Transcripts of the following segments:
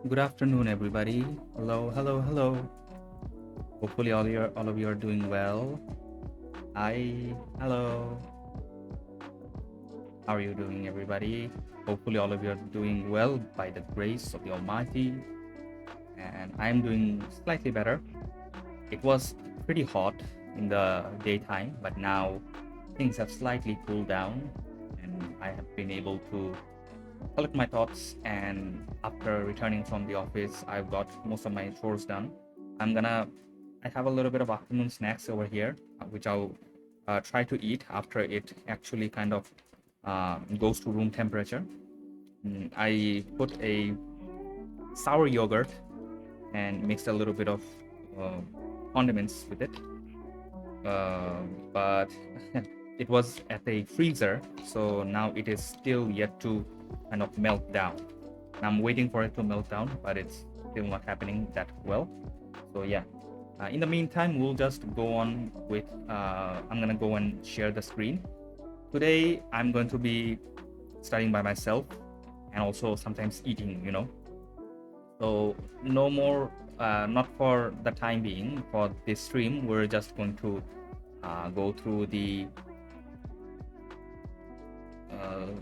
Good afternoon, everybody. Hello, hello, hello. Hopefully, all of you are doing well. Hi, hello. How are you doing, everybody? Hopefully, all of you are doing well by the grace of the Almighty. And I'm doing slightly better. It was pretty hot in the daytime, but now things have slightly cooled down, and I have been able to collect my thoughts. And after returning from the office, I've got most of my chores done. I have a little bit of afternoon snacks over here, which I'll try to eat after it actually kind of goes to room temperature. I put a sour yogurt and mixed a little bit of uh, condiments with it. But it was at a freezer, so now it is still yet to kind of melt down. I'm waiting for it to melt down, but it's still not happening that well. So yeah, in the meantime, we'll just go on with. I'm gonna go and share the screen. Today, I'm going to be studying by myself and also sometimes eating. So no more, not for the time being. For this stream, we're just going to go through the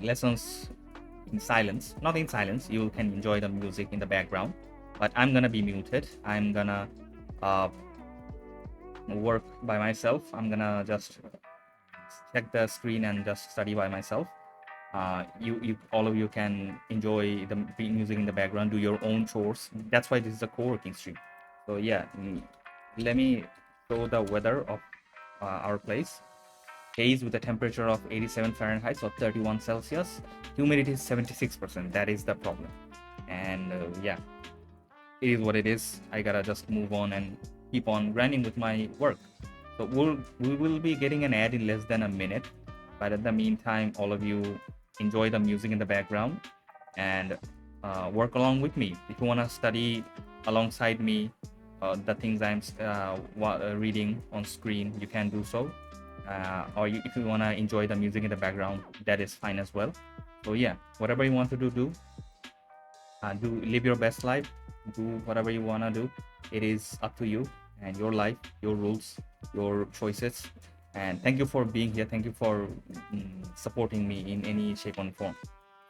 lessons in silence. Not in silence. You can enjoy the music in the background, but I'm gonna be muted. I'm gonna uh, work by myself. I'm gonna just check the screen and just study by myself. All of you can enjoy the music in the background, do your own chores. That's why this is a co-working stream. So yeah, let me show the weather of our place. Days with a temperature of 87 Fahrenheit, so 31 Celsius. Humidity is 76%. That is the problem. And yeah, it is what it is. I gotta just move on and keep on grinding with my work. So we will be getting an ad in less than a minute. But in the meantime, all of you enjoy the music in the background and work along with me. If you wanna study alongside me, the things I'm reading on screen, you can do so. If you wanna enjoy the music in the background, that is fine as well. So yeah, whatever you want to do. Live your best life. Do whatever you wanna do. It is up to you and your life, your rules, your choices. And thank you for being here. Thank you for supporting me in any shape or form.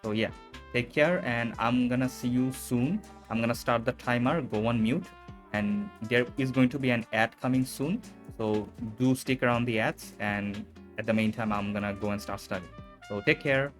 So yeah, take care, and I'm gonna see you soon. I'm gonna start the timer. Go on mute, and there is going to be an ad coming soon. So do stick around the ads, and at the meantime, I'm gonna go and start studying. So take care.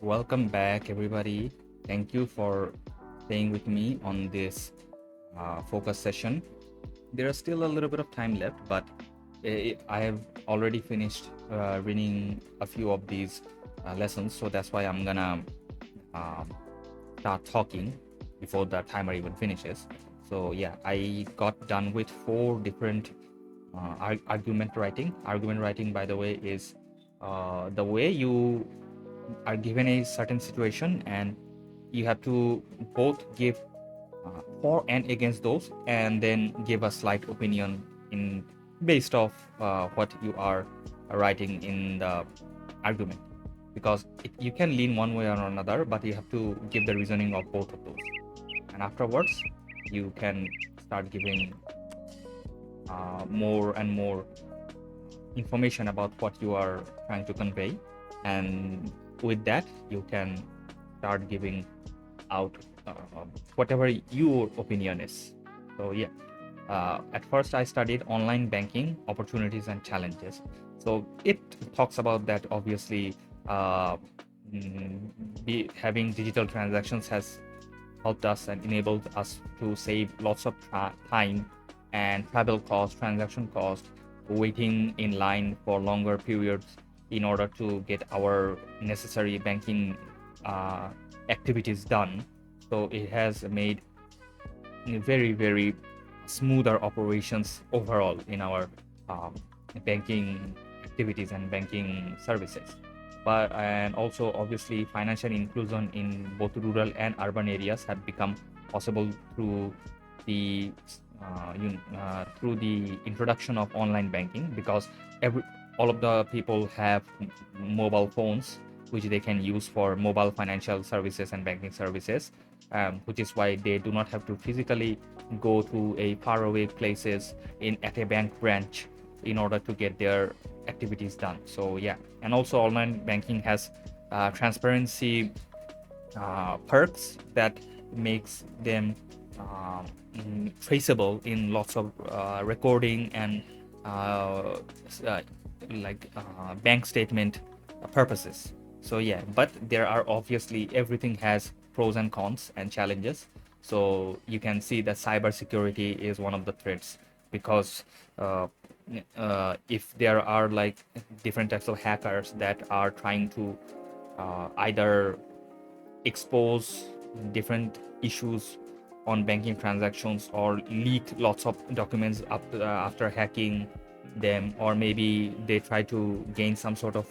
Welcome back, everybody. Thank you for staying with me on this focus session. There is still a little bit of time left, but I have already finished reading a few of these lessons, so that's why I'm gonna um, start talking before the timer even finishes. So yeah, I got done with 4 different argument writing. Argument writing, by the way, is the way you are given a certain situation and you have to both give for and against those, and then give a slight opinion in based off what you are writing in the argument, because you can lean one way or another, but you have to give the reasoning of both of those, and afterwards you can start giving more and more information about what you are trying to convey, and with that you can start giving out uh, whatever your opinion is. So yeah, at first I studied online banking opportunities and challenges. So it talks about that obviously uh, having digital transactions has helped us and enabled us to save lots of time and travel cost, transaction cost, waiting in line for longer periods in order to get our necessary banking uh, activities done. So it has made very, very smoother operations overall in our um, banking activities and banking services. But and also obviously financial inclusion in both rural and urban areas have become possible through the through the introduction of online banking, because all of the people have mobile phones which they can use for mobile financial services and banking services, which is why they do not have to physically go to a faraway places in at a bank branch in order to get their activities done. So yeah, and also online banking has transparency perks that makes them traceable in lots of recording and uh, uh, bank statement purposes. So yeah, but there are obviously, everything has pros and cons and challenges. So you can see that cybersecurity is one of the threats, because uh, if there are like different types of hackers that are trying to either expose different issues on banking transactions or leak lots of documents up after hacking them, or maybe they try to gain some sort of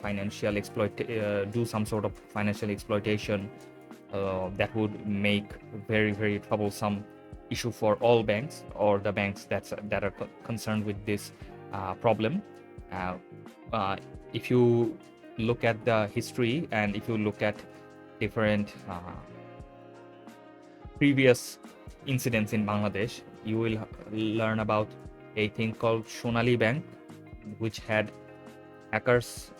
do some sort of financial exploitation, that would make very, very troublesome issue for all banks, or the banks that are concerned with this problem. uh, uh, if you look at the history, and if you look at different previous incidents in Bangladesh, you will learn about a thing called Sonali Bank, which had hackers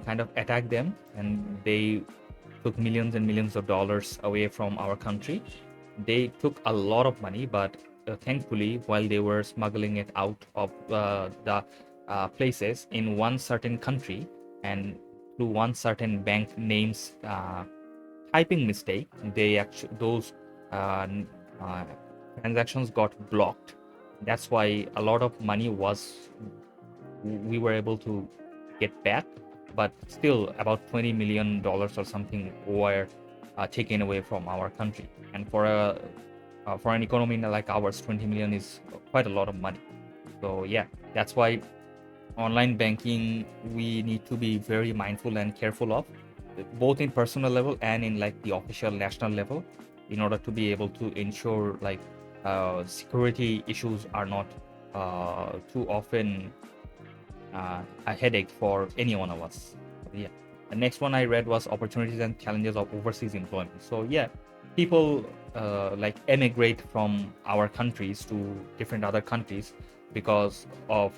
kind of attack them, and they took millions and millions of dollars away from our country. They took a lot of money, but thankfully, while they were smuggling it out of the places in one certain country and through one certain bank names typing mistake, they actually those uh, uh, transactions got blocked. That's why a lot of money we were able to get back, but still about $20 million or something were taken away from our country. And for an economy like ours, 20 million is quite a lot of money. So yeah, that's why online banking we need to be very mindful and careful of, both in personal level and in like the official national level, in order to be able to ensure like security issues are not too often a headache for any one of us. Yeah. The next one I read was opportunities and challenges of overseas employment. So yeah, people like emigrate from our countries to different other countries because of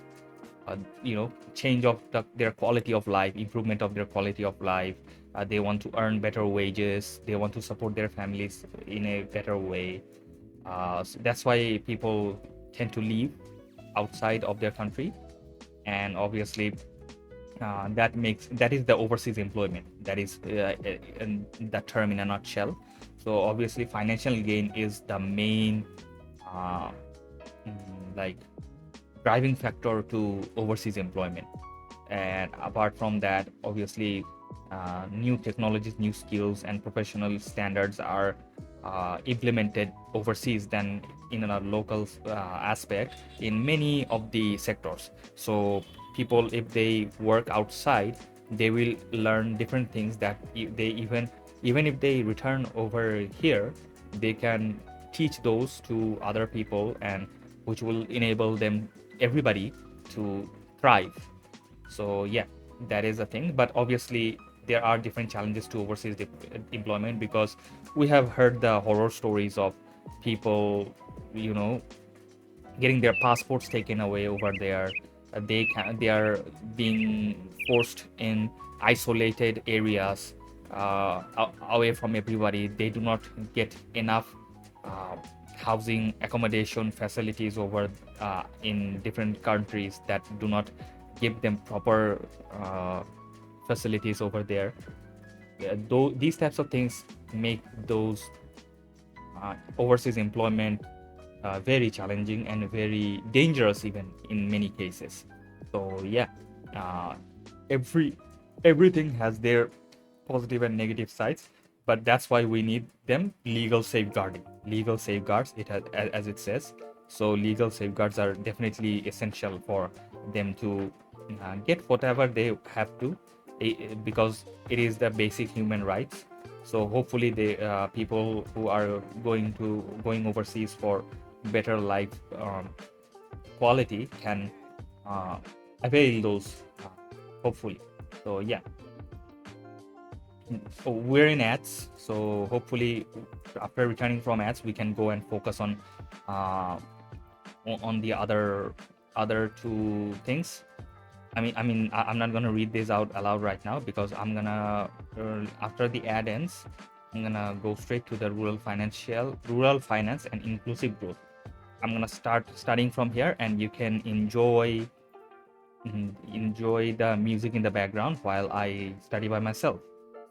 change of their quality of life, improvement of their quality of life. They want to earn better wages, they want to support their families in a better way. So that's why people tend to leave outside of their country. And obviously that is the overseas employment. That is in the term in a nutshell. So obviously financial gain is the main uh, like driving factor to overseas employment. And apart from that, obviously new technologies, new skills and professional standards are implemented overseas than in a local aspect in many of the sectors. So people, if they work outside, they will learn different things that they even if they return over here, they can teach those to other people, and which will enable them, everybody, to thrive. So yeah, that is a thing. But obviously there are different challenges to overseas employment, because we have heard the horror stories of people, you know, getting their passports taken away over there. They are being forced in isolated areas, away from everybody. They do not get enough uh, housing accommodation facilities over in different countries that do not give them proper facilities over there. Though these types of things make those overseas employment very challenging and very dangerous, even in many cases. So yeah, uh, every everything has their positive and negative sides, but that's why we need them legal safeguarding, legal safeguards. It has, as it says. So legal safeguards are definitely essential for them to get whatever they have to, because it is the basic human rights. So hopefully the people who are going overseas for better life quality can uh, avail those, hopefully. So yeah. So we're in ads, so hopefully after returning from ads we can go and focus uh, on the other two things. I'm not gonna read this out aloud right now, because I'm gonna after the ad ends, I'm gonna go straight to the rural finance and inclusive growth. I'm gonna start studying from here, and you can enjoy the music in the background while I study by myself.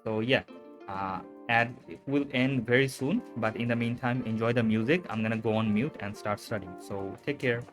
So yeah, uh, ad will end very soon, but in the meantime, enjoy the music. I'm gonna go on mute and start studying. So take care.